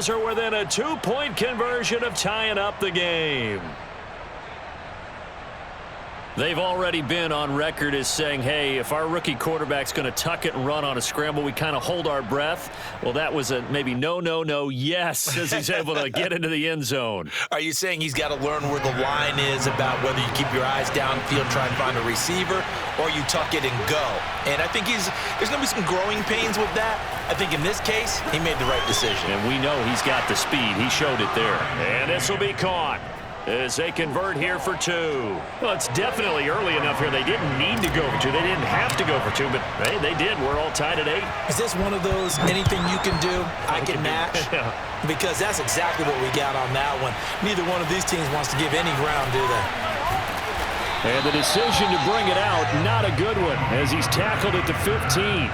Bears are within a 2-point conversion of tying up the game. They've already been on record as saying, hey, if our rookie quarterback's going to tuck it and run on a scramble, we kind of hold our breath. Well, that was a maybe no, yes, as he's able to get into the end zone. Are you saying he's got to learn where the line is about whether you keep your eyes downfield, try and find a receiver, or you tuck it and go? And I think there's going to be some growing pains with that. I think in this case, he made the right decision. And we know he's got the speed. He showed it there. And this will be caught as they convert here for 2. Well, it's definitely early enough here. They didn't need to go for 2. They didn't have to go for 2, but hey, they did. We're all tied at 8. Is this one of those anything you can do, I can match? Yeah. Because that's exactly what we got on that one. Neither one of these teams wants to give any ground, do they? And the decision to bring it out, not a good one, as he's tackled at the 15.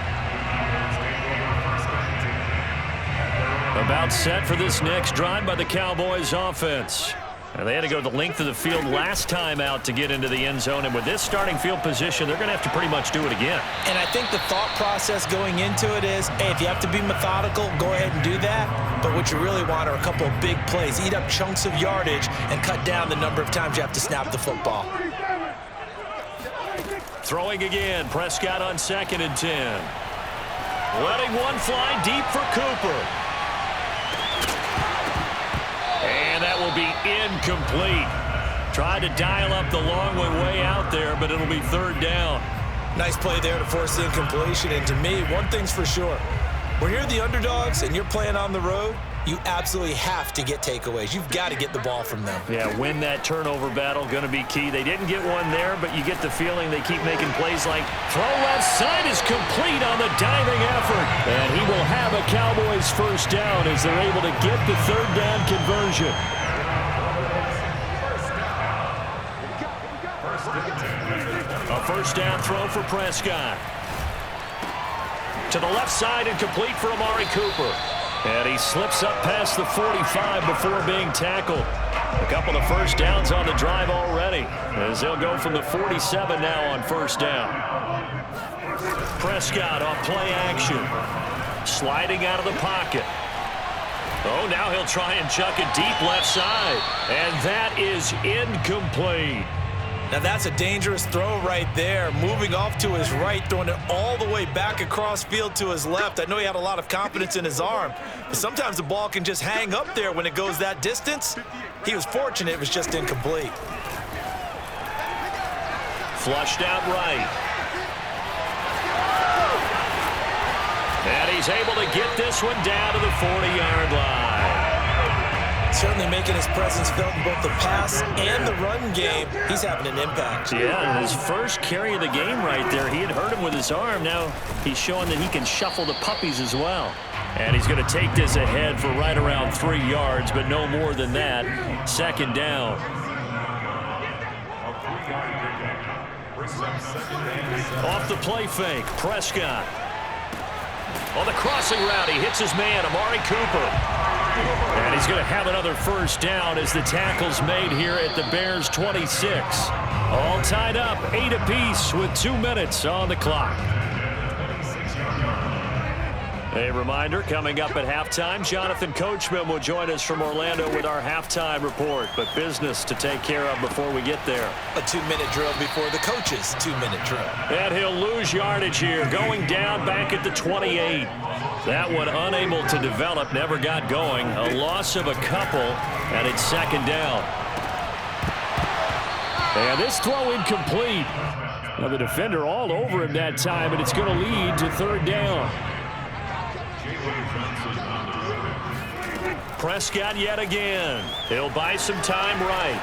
About set for this next drive by the Cowboys offense. And they had to go the length of the field last time out to get into the end zone. And with this starting field position, they're going to have to pretty much do it again. And I think the thought process going into it is, hey, if you have to be methodical, go ahead and do that. But what you really want are a couple of big plays. Eat up chunks of yardage and cut down the number of times you have to snap the football. Throwing again. Prescott on 2nd and 10. Letting one fly deep for Cooper. And that will be incomplete. Tried to dial up the long way out there, but it'll be 3rd down. Nice play there to force the incompletion. And to me, one thing's for sure. When you're the underdogs and you're playing on the road, you absolutely have to get takeaways. You've got to get the ball from them. Yeah, win that turnover battle, going to be key. They didn't get one there, but you get the feeling they keep making plays like throw left side is complete on the diving effort. And he will have a Cowboys 1st down as they're able to get the 3rd down conversion. A 1st down throw for Prescott. To the left side and complete for Amari Cooper. And he slips up past the 45 before being tackled. A couple of 1st downs on the drive already, as they'll go from the 47 now on 1st down. Prescott off play action. Sliding out of the pocket. Oh, now he'll try and chuck it deep left side. And that is incomplete. Now that's a dangerous throw right there. Moving off to his right, throwing it all the way back across field to his left. I know he had a lot of confidence in his arm, but sometimes the ball can just hang up there when it goes that distance. He was fortunate it was just incomplete. Flushed out right. And he's able to get this one down to the 40-yard line. Certainly making his presence felt in both the pass and the run game. He's having an impact. Yeah, and his first carry of the game right there, he had hurt him with his arm. Now he's showing that he can shuffle the puppies as well. And he's going to take this ahead for right around 3 yards, but no more than that. 2nd down. Off the play fake, Prescott. On the crossing route, he hits his man, Amari Cooper. And he's going to have another 1st down as the tackle's made here at the Bears 26. All tied up, 8 apiece with 2 minutes on the clock. A reminder, coming up at halftime, Jonathan Coachman will join us from Orlando with our halftime report. But business to take care of before we get there. A 2-minute drill before the coach's 2-minute drill. And he'll lose yardage here, going down back at the 28. That one unable to develop, never got going. A loss of a couple, and it's 2nd down. And this throw incomplete. Now the defender all over him that time, and it's going to lead to 3rd down. Prescott yet again. He'll buy some time right.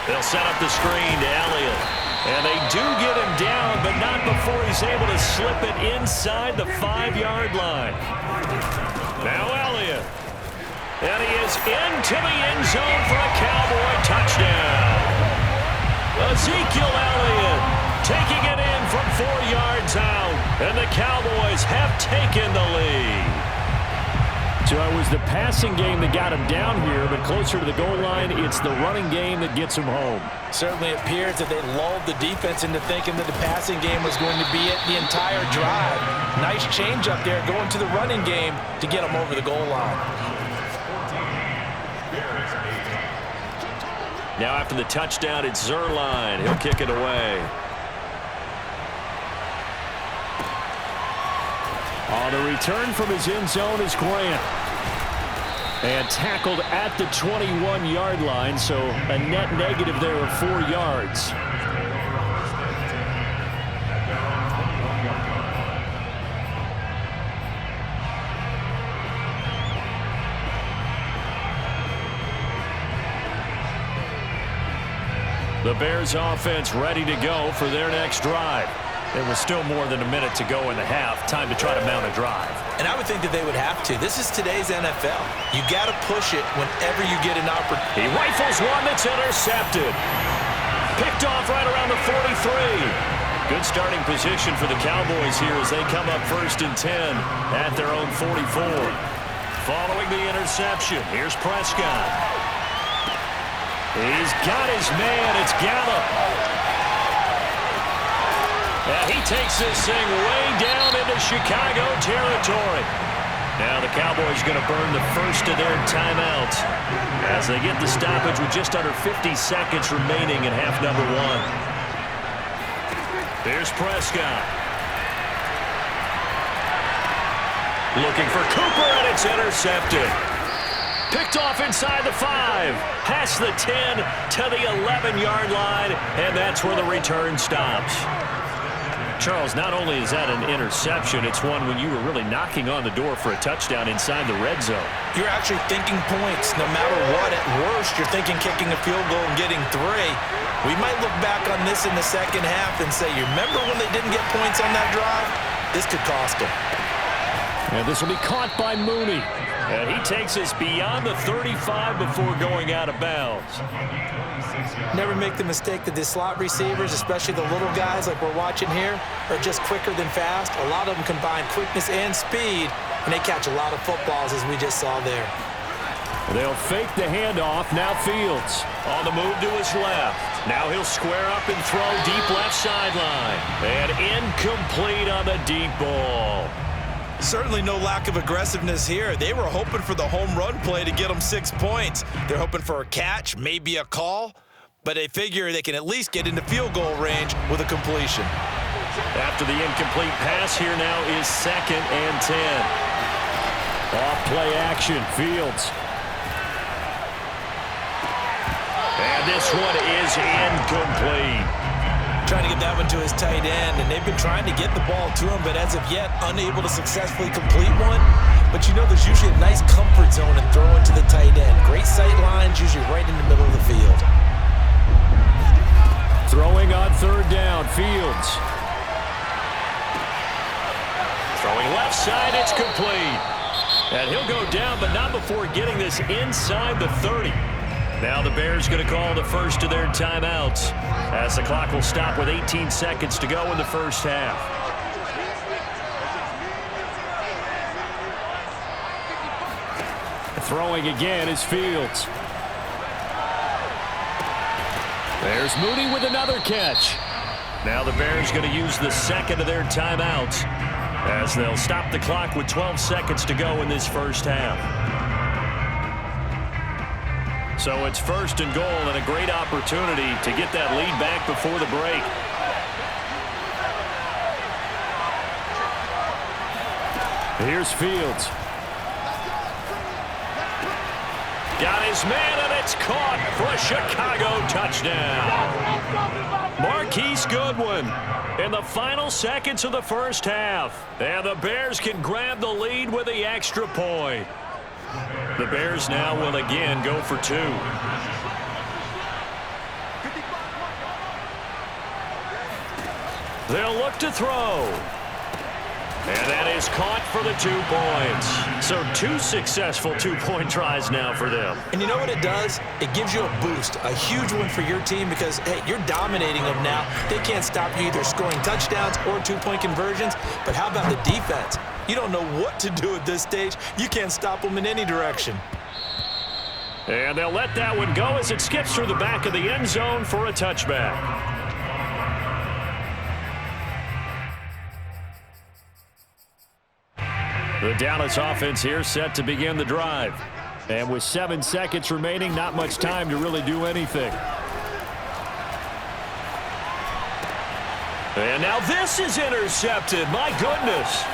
They'll set up the screen to Elliott. And they do get him down, but not before he's able to slip it inside the 5-yard line. Now Elliott. And he is into the end zone for a Cowboy touchdown. Ezekiel Elliott taking it in from 4 yards out. And the Cowboys have taken the lead. So it was the passing game that got him down here, but closer to the goal line, it's the running game that gets him home. Certainly appears that they lulled the defense into thinking that the passing game was going to be it the entire drive. Nice change up there going to the running game to get him over the goal line. Now after the touchdown, it's Zuerlein. He'll kick it away. On the return from his end zone is Grant. And tackled at the 21-yard line, so a net negative there of 4 yards. The Bears offense ready to go for their next drive. There was still more than a minute to go in the half. Time to try to mount a drive. And I would think that they would have to. This is today's NFL. You got to push it whenever you get an opportunity. He rifles one that's intercepted. Picked off right around the 43. Good starting position for the Cowboys here as they come up 1st and 10 at their own 44. Following the interception, here's Prescott. He's got his man. It's Gallup. He takes this thing way down into Chicago territory. Now the Cowboys going to burn the first of their timeouts as they get the stoppage with just under 50 seconds remaining in half number 1. Here's Prescott. Looking for Cooper, and it's intercepted. Picked off inside the 5, past the 10 to the 11-yard line, and that's where the return stops. Charles, not only is that an interception, it's one when you were really knocking on the door for a touchdown inside the red zone. You're actually thinking points no matter what. At worst, you're thinking kicking a field goal and getting 3. We might look back on this in the second half and say, you remember when they didn't get points on that drive? This could cost them. And this will be caught by Mooney. And he takes us beyond the 35 before going out of bounds. Never make the mistake that the slot receivers, especially the little guys like we're watching here, are just quicker than fast. A lot of them combine quickness and speed, and they catch a lot of footballs, as we just saw there. They'll fake the handoff. Now Fields on the move to his left. Now he'll square up and throw deep left sideline. And incomplete on the deep ball. Certainly no lack of aggressiveness here. They were hoping for the home run play to get them 6 points. They're hoping for a catch, maybe a call, but they figure they can at least get into field goal range with a completion. After the incomplete pass, here now is 2nd and 10. Off play action, Fields. And this one is incomplete. Trying to get that one to his tight end, and they've been trying to get the ball to him, but as of yet, unable to successfully complete one. But you know there's usually a nice comfort zone in throwing to the tight end. Great sight lines, usually right in the middle of the field. Throwing on 3rd down, Fields. Throwing left side, it's complete. And he'll go down, but not before getting this inside the 30. Now the Bears going to call the first of their timeouts as the clock will stop with 18 seconds to go in the first half. Throwing again is Fields. There's Mooney with another catch. Now the Bears going to use the second of their timeouts as they'll stop the clock with 12 seconds to go in this first half. So it's 1st and goal and a great opportunity to get that lead back before the break. Here's Fields. Got his man, and it's caught for a Chicago touchdown. Marquise Goodwin in the final seconds of the first half. And the Bears can grab the lead with the extra point. The Bears now will again go for 2. They'll look to throw. And that is caught for the 2 points. So 2 successful two-point tries now for them. And you know what it does? It gives you a boost, a huge one for your team because, hey, you're dominating them now. They can't stop you either scoring touchdowns or two-point conversions. But how about the defense? You don't know what to do at this stage. You can't stop them in any direction. And they'll let that one go as it skips through the back of the end zone for a touchback. The Dallas offense here set to begin the drive. And with 7 seconds remaining, not much time to really do anything. And now this is intercepted. My goodness.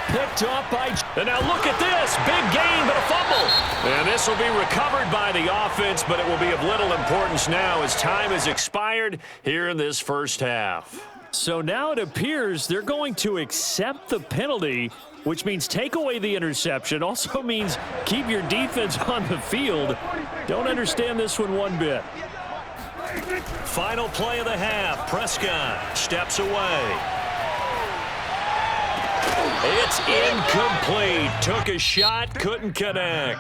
Picked up by... And now look at this. Big gain, but a fumble. And this will be recovered by the offense, but it will be of little importance now as time has expired here in this first half. So now it appears they're going to accept the penalty, which means take away the interception. Also means keep your defense on the field. Don't understand this one bit. Final play of the half. Prescott steps away. It's incomplete. Took a shot, couldn't connect.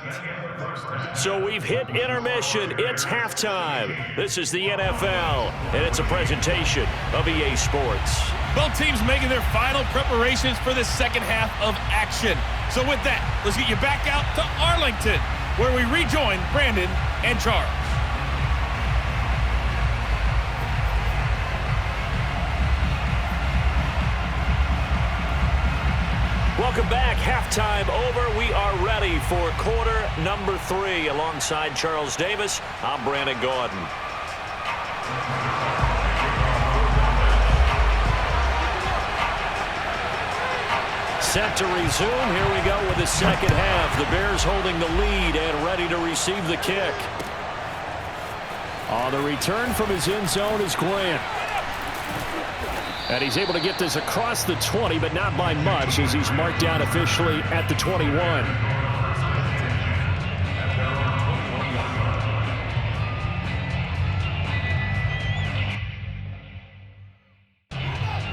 So we've hit intermission. It's halftime. This is the NFL, and it's a presentation of EA Sports. Both teams making their final preparations for the second half of action. So with that, let's get you back out to Arlington, where we rejoin Brandon and Charles. Welcome back. Halftime over. We are ready for quarter number 3. Alongside Charles Davis, I'm Brandon Gordon. Set to resume. Here we go with the second half. The Bears holding the lead and ready to receive the kick. On the return from his end zone is Grant. And he's able to get this across the 20, but not by much as he's marked down officially at the 21.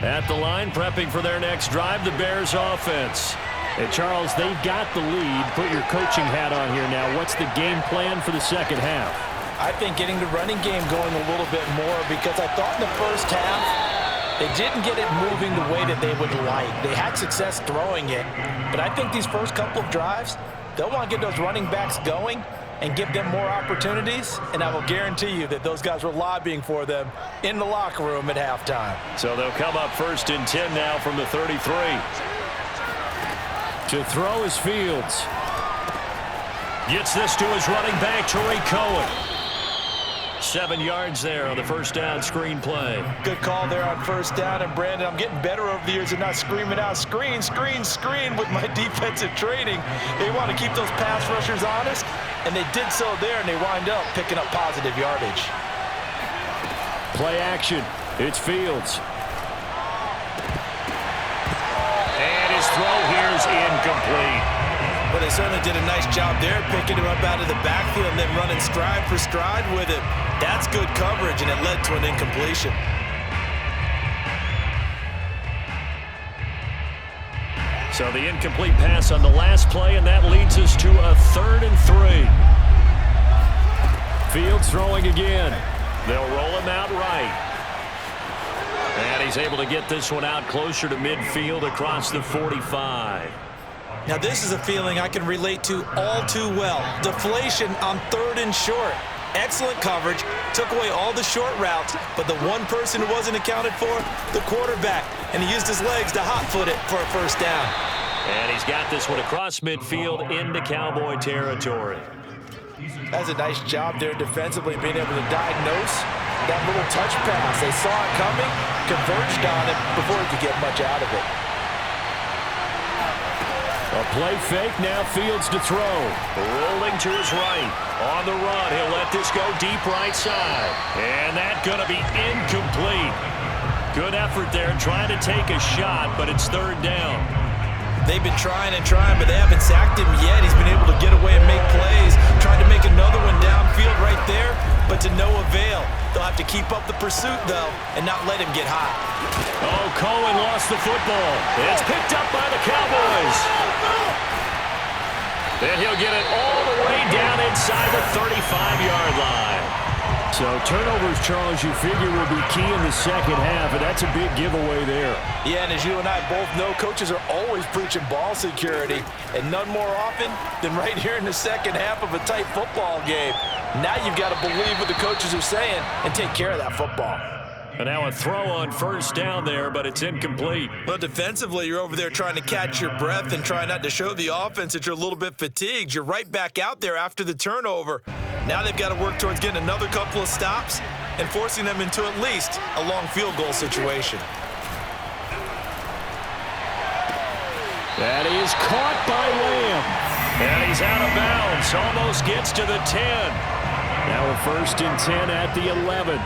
At the line, prepping for their next drive, the Bears offense. And Charles, they've got the lead. Put your coaching hat on here now. What's the game plan for the second half? I think getting the running game going a little bit more because I thought in the first half, they didn't get it moving the way that they would like. They had success throwing it. But I think these first couple of drives, they'll want to get those running backs going and give them more opportunities. And I will guarantee you that those guys were lobbying for them in the locker room at halftime. So they'll come up 1st and 10 now from the 33. To throw is Fields. Gets this to his running back, Tariq Cohen. 7 yards there on the first down screen play. Good call there on first down. And, Brandon, I'm getting better over the years of not screaming out, screen, screen, screen with my defensive training. They want to keep those pass rushers honest, and they did so there, and they wind up picking up positive yardage. Play action. It's Fields. And his throw here is incomplete. Well, they certainly did a nice job there, picking him up out of the backfield and then running stride for stride with him. That's good coverage, and it led to an incompletion. So the incomplete pass on the last play, and that leads us to a 3rd and 3. Fields throwing again. They'll roll him out right. And he's able to get this one out closer to midfield across the 45. Now, this is a feeling I can relate to all too well. Deflation on 3rd and short. Excellent coverage. Took away all the short routes, but the one person who wasn't accounted for, the quarterback. And he used his legs to hot-foot it for a first down. And he's got this one across midfield into Cowboy territory. That's a nice job there defensively, being able to diagnose that little touch pass. They saw it coming, converged on it before he could get much out of it. A play fake, now Fields to throw. Rolling to his right. On the run, he'll let this go deep right side. And that's going to be incomplete. Good effort there, trying to take a shot, but it's 3rd down. They've been trying and trying, but they haven't sacked him yet. He's been able to get away and make plays. Tried to make another one downfield right there, but to no avail. They'll have to keep up the pursuit, though, and not let him get hot. Oh, Cohen lost the football. It's picked up by the Cowboys. And he'll get it all the way down inside the 35-yard line. So turnovers, Charles, you figure will be key in the second half, and that's a big giveaway there. Yeah, and as you and I both know, coaches are always preaching ball security, and none more often than right here in the second half of a tight football game. Now you've got to believe what the coaches are saying and take care of that football. And now a throw on first down there, but it's incomplete. Well, defensively, you're over there trying to catch your breath and try not to show the offense that you're a little bit fatigued. You're right back out there after the turnover. Now they've got to work towards getting another couple of stops and forcing them into at least a long field goal situation. That is caught by Lamb. And he's out of bounds. Almost gets to the 10. Now a 1st and 10 at the 11.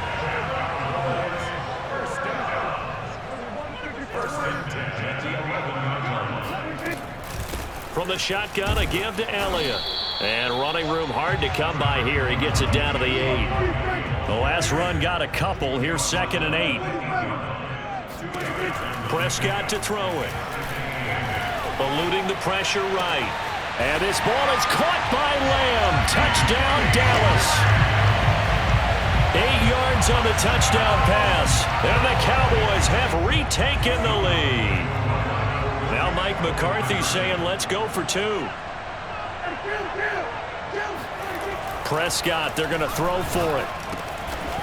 From the shotgun, a give to Elliott. And running room hard to come by here. He gets it down to the 8. The last run got a couple. Here's 2nd and 8. Prescott to throw it. Eluding the pressure right. And this ball is caught by Lamb. Touchdown, Dallas. 8 yards on the touchdown pass. And the Cowboys have retaken the lead. Now Mike McCarthy saying, let's go for 2. Prescott, they're going to throw for it.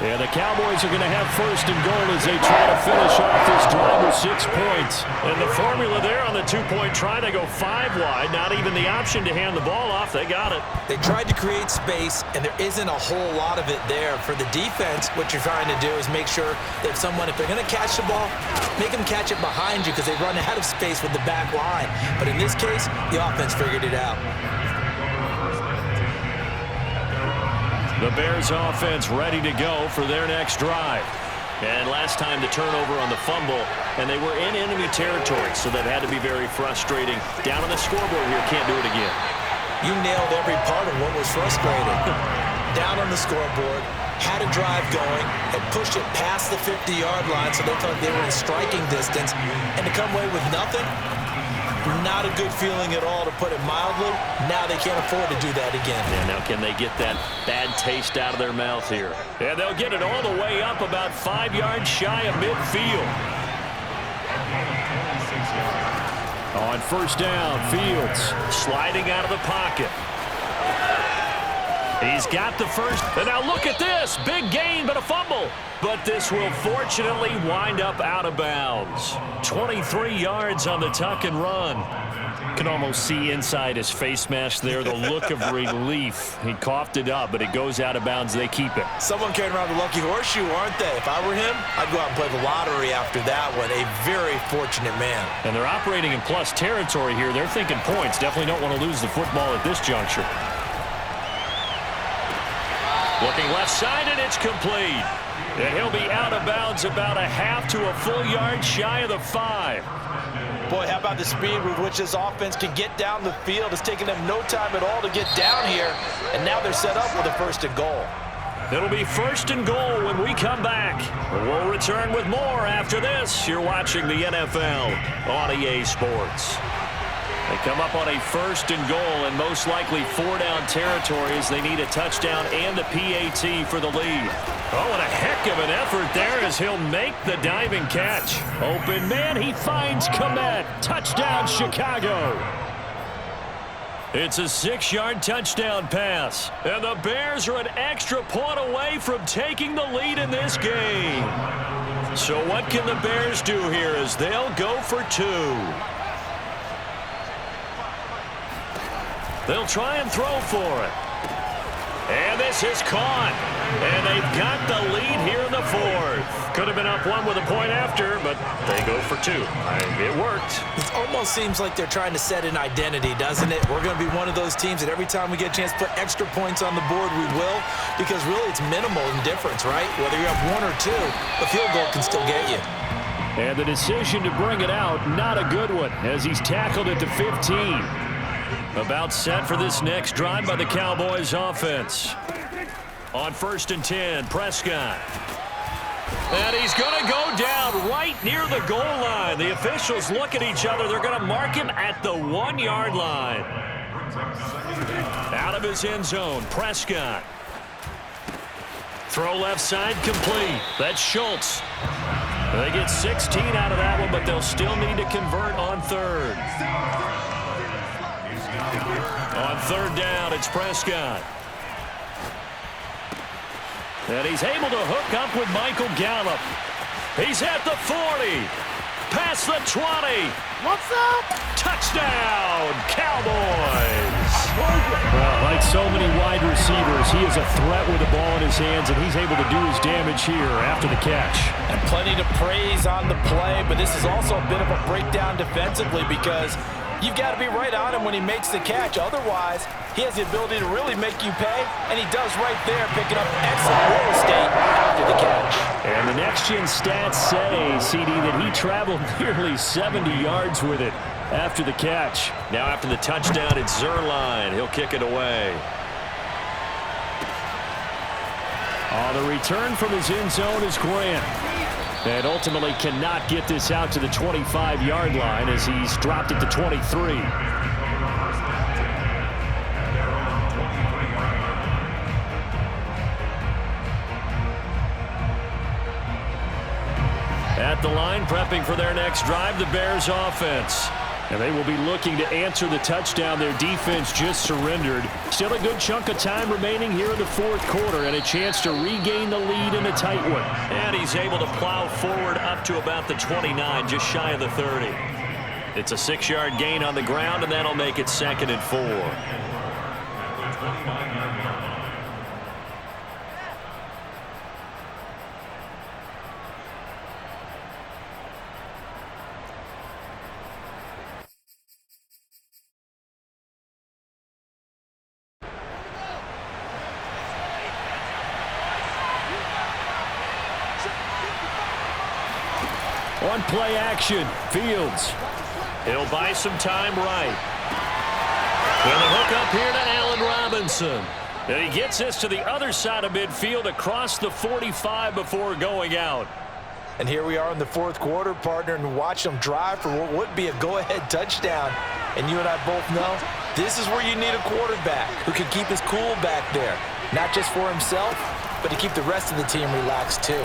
And the Cowboys are going to have 1st and goal as they try to finish off this drive with 6 points. And the formula there on the 2-point try, they go 5 wide. Not even the option to hand the ball off. They got it. They tried to create space, and there isn't a whole lot of it there. For the defense, what you're trying to do is make sure that if they're going to catch the ball, make them catch it behind you because they run out of space with the back line. But in this case, the offense figured it out. The Bears offense ready to go for their next drive. And last time the turnover on the fumble, and they were in enemy territory, so that had to be very frustrating. Down on the scoreboard here, can't do it again. You nailed every part of what was frustrating. Down on the scoreboard, had a drive going, and pushed it past the 50-yard line so they thought they were in striking distance, and to come away with nothing, not a good feeling at all, to put it mildly. Now they can't afford to do that again. And now can they get that bad taste out of their mouth here? And they'll get it all the way up about 5 yards shy of midfield. On 1st down, Fields sliding out of the pocket. He's got the first. And now look at this. Big gain, but a fumble. But this will fortunately wind up out of bounds. 23 yards on the tuck and run. You can almost see inside his face mask there the look of relief. He coughed it up, but it goes out of bounds. They keep it. Someone carrying around the lucky horseshoe, aren't they? If I were him, I'd go out and play the lottery after that one. A very fortunate man. And they're operating in plus territory here. They're thinking points. Definitely don't want to lose the football at this juncture. Looking left side, and it's complete. And he'll be out of bounds about a half to a full yard shy of the 5. Boy, how about the speed with which this offense can get down the field? It's taken them no time at all to get down here, and now they're set up with a 1st and goal. It'll be 1st and goal when we come back. We'll return with more after this. You're watching the NFL on EA Sports. They come up on a 1st and goal, and most likely 4-down territory as they need a touchdown and a PAT for the lead. Oh, and a heck of an effort there as he'll make the diving catch. Open man, he finds Komet. Touchdown, Chicago. It's a 6-yard touchdown pass, and the Bears are an extra point away from taking the lead in this game. So what can the Bears do here as they'll go for 2? They'll try and throw for it. And this is caught. And they've got the lead here in the 4th. Could have been up 1 with a point after, but they go for 2. It worked. It almost seems like they're trying to set an identity, doesn't it? We're going to be one of those teams that every time we get a chance to put extra points on the board, we will. Because really it's minimal in difference, right? Whether you have 1 or 2, a field goal can still get you. And the decision to bring it out, not a good one, as he's tackled at the 15. About set for this next drive by the Cowboys offense. On 1st and 10, Prescott. And he's going to go down right near the goal line. The officials look at each other. They're going to mark him at the 1-yard line. Out of his end zone, Prescott. Throw left side, complete. That's Schultz. They get 16 out of that one, but they'll still need to convert on third. On third down, it's Prescott. And he's able to hook up with Michael Gallup. He's at the 40. Past the 20. What's up? Touchdown, Cowboys. Well, like so many wide receivers, he is a threat with the ball in his hands, and he's able to do his damage here after the catch. And plenty to praise on the play, but this is also a bit of a breakdown defensively because you've got to be right on him when he makes the catch. Otherwise, he has the ability to really make you pay, and he does right there, picking up excellent real estate after the catch. And the next-gen stats say, CD, that he traveled nearly 70 yards with it after the catch. Now after the touchdown, it's Zerline. He'll kick it away. The return from his end zone is Grant. And ultimately cannot get this out to the 25-yard line as he's dropped it to 23. At the line, prepping for their next drive, the Bears offense. And they will be looking to answer the touchdown their defense just surrendered. Still a good chunk of time remaining here in the fourth quarter and a chance to regain the lead in a tight one. And he's able to plow forward up to about the 29, just shy of the 30. It's a 6-yard gain on the ground, and that'll make it 2nd and 4. On play action, Fields. He'll buy some time right. With a hook up here to Allen Robinson. And he gets this to the other side of midfield across the 45 before going out. And here we are in the fourth quarter, partner, and watch them drive for what would be a go-ahead touchdown. And you and I both know this is where you need a quarterback who can keep his cool back there. Not just for himself, but to keep the rest of the team relaxed too.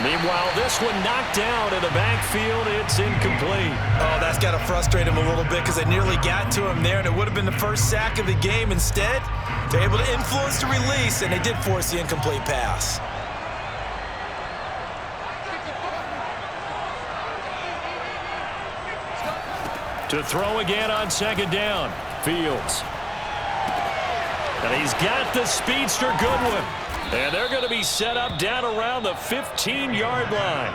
Meanwhile, this one knocked down in the backfield. It's incomplete. Oh, that's got to frustrate him a little bit because they nearly got to him there, and it would have been the first sack of the game. Instead, they're able to influence the release, and they did force the incomplete pass. To throw again on 2nd down, Fields. And he's got the speedster Goodwin. And they're going to be set up down around the 15-yard line.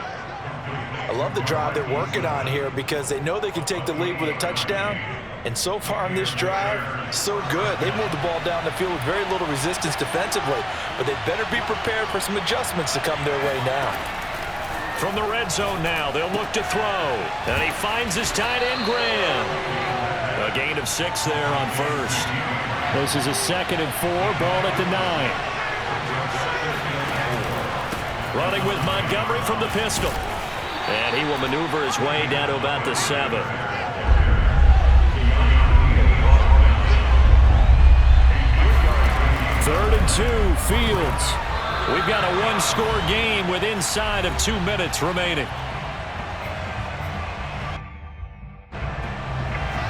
I love the drive they're working on here because they know they can take the lead with a touchdown. And so far on this drive, so good. They moved the ball down the field with very little resistance defensively. But they better be prepared for some adjustments to come their way now. From the red zone now, they'll look to throw. And he finds his tight end, Graham. A gain of 6 there on first. This is a 2nd and 4, ball at the 9. Running with Montgomery from the pistol. And he will maneuver his way down to about the 7. 3rd and 2, Fields. We've got a one-score game with inside of 2 minutes remaining.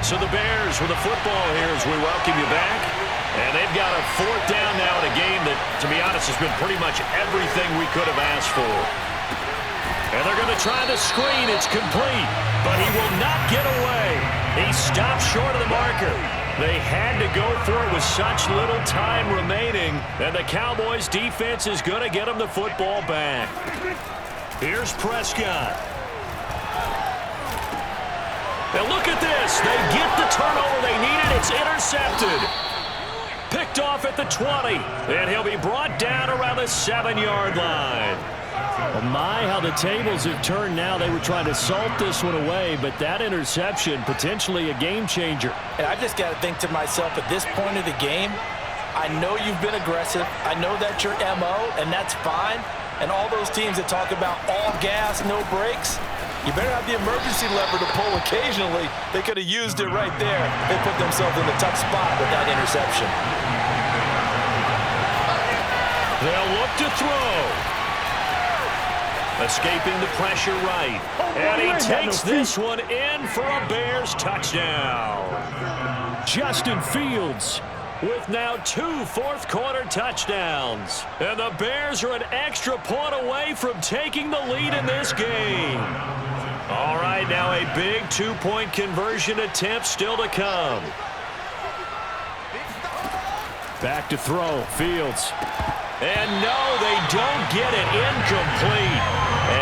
So the Bears with the football here as we welcome you back. And they've got a 4th down now in a game that, to be honest, has been pretty much everything we could have asked for. And they're going to try the screen. It's complete, but he will not get away. He stopped short of the marker. They had to go for it with such little time remaining, and the Cowboys' defense is going to get them the football back. Here's Prescott. Now look at this. They get the turnover they needed. It's intercepted. Picked off at the 20, and he'll be brought down around the 7-yard line. Oh my, how the tables have turned now. They were trying to salt this one away, but that interception, potentially a game changer. And I just got to think to myself, at this point of the game, I know you've been aggressive. I know that's your MO, and that's fine. And all those teams that talk about all gas, no brakes, You better have the emergency lever to pull occasionally. They could have used it right there. They put themselves in a tough spot with that interception. They'll look to throw. Escaping the pressure right. And he takes this one in for a Bears touchdown. Justin Fields with now 2 fourth-quarter touchdowns. And the Bears are an extra point away from taking the lead in this game. All right, now a big 2-point conversion attempt still to come. Back to throw, Fields. And no, they don't get it. Incomplete.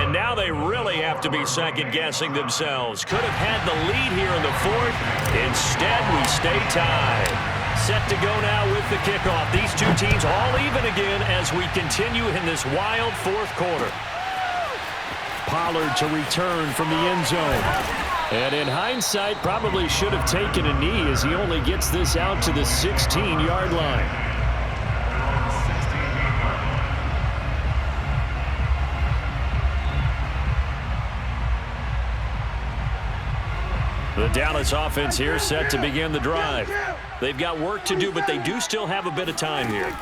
And now they really have to be second-guessing themselves. Could have had the lead here in the fourth. Instead, we stay tied. Set to go now with the kickoff. These two teams all even again as we continue in this wild fourth quarter. Pollard to return from the end zone. And in hindsight, probably should have taken a knee as he only gets this out to the 16-yard line. The Dallas offense here set to begin the drive. They've got work to do, but they do still have a bit of time here.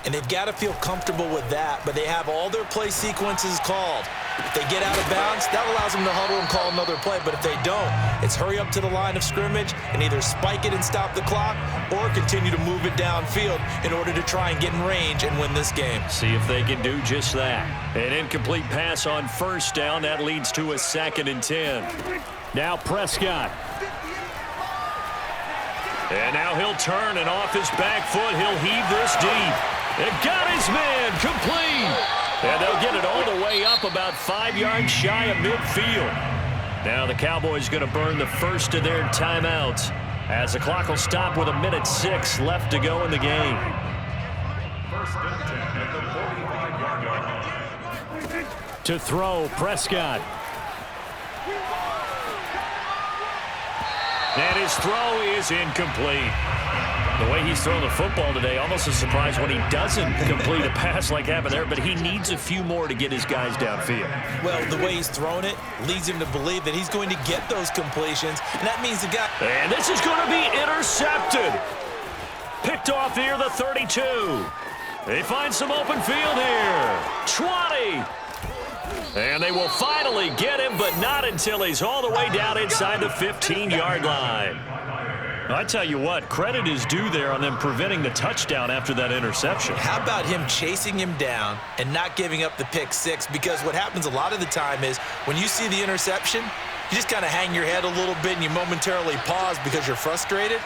And they've got to feel comfortable with that, but they have all their play sequences called. If they get out of bounds, that allows them to huddle and call another play. But if they don't, it's hurry up to the line of scrimmage and either spike it and stop the clock or continue to move it downfield in order to try and get in range and win this game. See if they can do just that. An incomplete pass on first down. That leads to a 2nd and 10. Now Prescott. And now he'll turn, and off his back foot, he'll heave this deep. It got his man complete. And they'll get it all the way up about 5 yards shy of midfield. Now the Cowboys going to burn the first of their timeouts as the clock will stop with 1:06 left to go in the game. First and 10 at the 45-yard line. To throw, Prescott. And his throw is incomplete. The way he's throwing the football today, almost a surprise when he doesn't complete a pass like happened there, but he needs a few more to get his guys downfield. Well, the way he's throwing it leads him to believe that he's going to get those completions, and that means the guy... And this is going to be intercepted. Picked off near the 32. They find some open field here. 20. And they will finally get him, but not until he's all the way down inside the 15-yard line. I tell you what, credit is due there on them preventing the touchdown after that interception. How about him chasing him down and not giving up the pick six? Because what happens a lot of the time is when you see the interception, you just kind of hang your head a little bit and you momentarily pause because you're frustrated.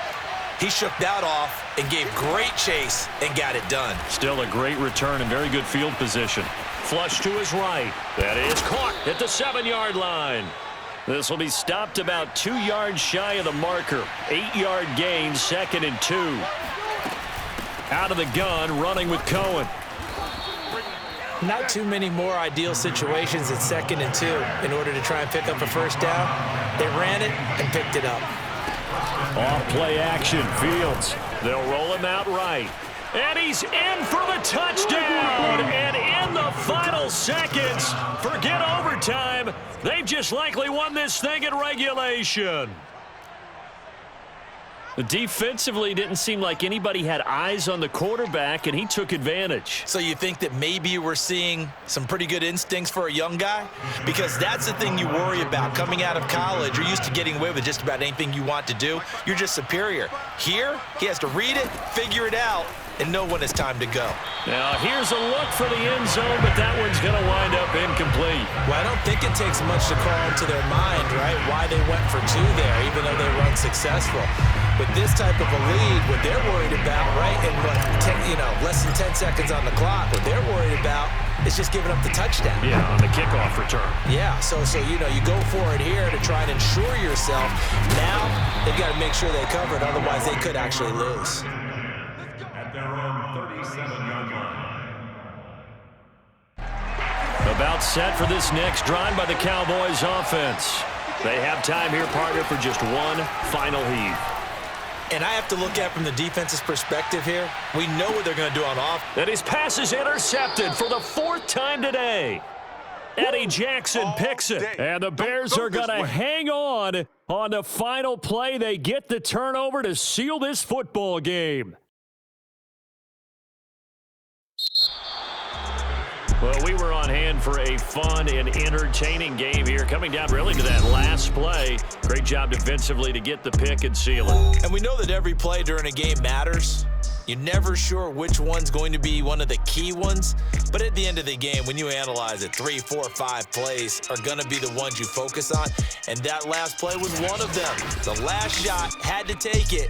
He shook that off and gave great chase and got it done. Still a great return and very good field position. Flush to his right. That is caught at the 7-yard line. This will be stopped about 2 yards shy of the marker. 8-yard gain, 2nd and 2. Out of the gun, running with Cohen. Not too many more ideal situations at 2nd and 2 in order to try and pick up a first down. They ran it and picked it up. Off play action, Fields. They'll roll him out right. And he's in for the touchdown. And in the final seconds, forget overtime. They've just likely won this thing in regulation. Defensively, didn't seem like anybody had eyes on the quarterback, and he took advantage. So you think that maybe we're seeing some pretty good instincts for a young guy? Because that's the thing you worry about. Coming out of college, you're used to getting away with just about anything you want to do. You're just superior. Here, he has to read it, figure it out, and know when it's time to go. Now, here's a look for the end zone, but that one's going to wind up incomplete. Well, I don't think it takes much to call into their mind, right, why they went for two there, even though they were unsuccessful. With this type of a lead, what they're worried about, right, and less than 10 seconds on the clock, what they're worried about is just giving up the touchdown. Yeah, on the kickoff return. Yeah, so you go for it here to try and ensure yourself. Now, they've got to make sure they cover it, otherwise they could actually lose. At their own 37-yard line. About set for this next drive by the Cowboys offense. They have time here, partner, for just one final heave. And I have to look at from the defense's perspective here. We know what they're going to do on offense. And his pass is intercepted for the 4th time today. Eddie Jackson picks it. And the Bears are going to hang on the final play. They get the turnover to seal this football game. Well, we were on hand for a fun and entertaining game here, coming down really to that last play. Great job defensively to get the pick and seal it. And we know that every play during a game matters. You're never sure which one's going to be one of the key ones. But at the end of the game, when you analyze it, 3, 4, 5 plays are going to be the ones you focus on. And that last play was one of them. The last shot, had to take it.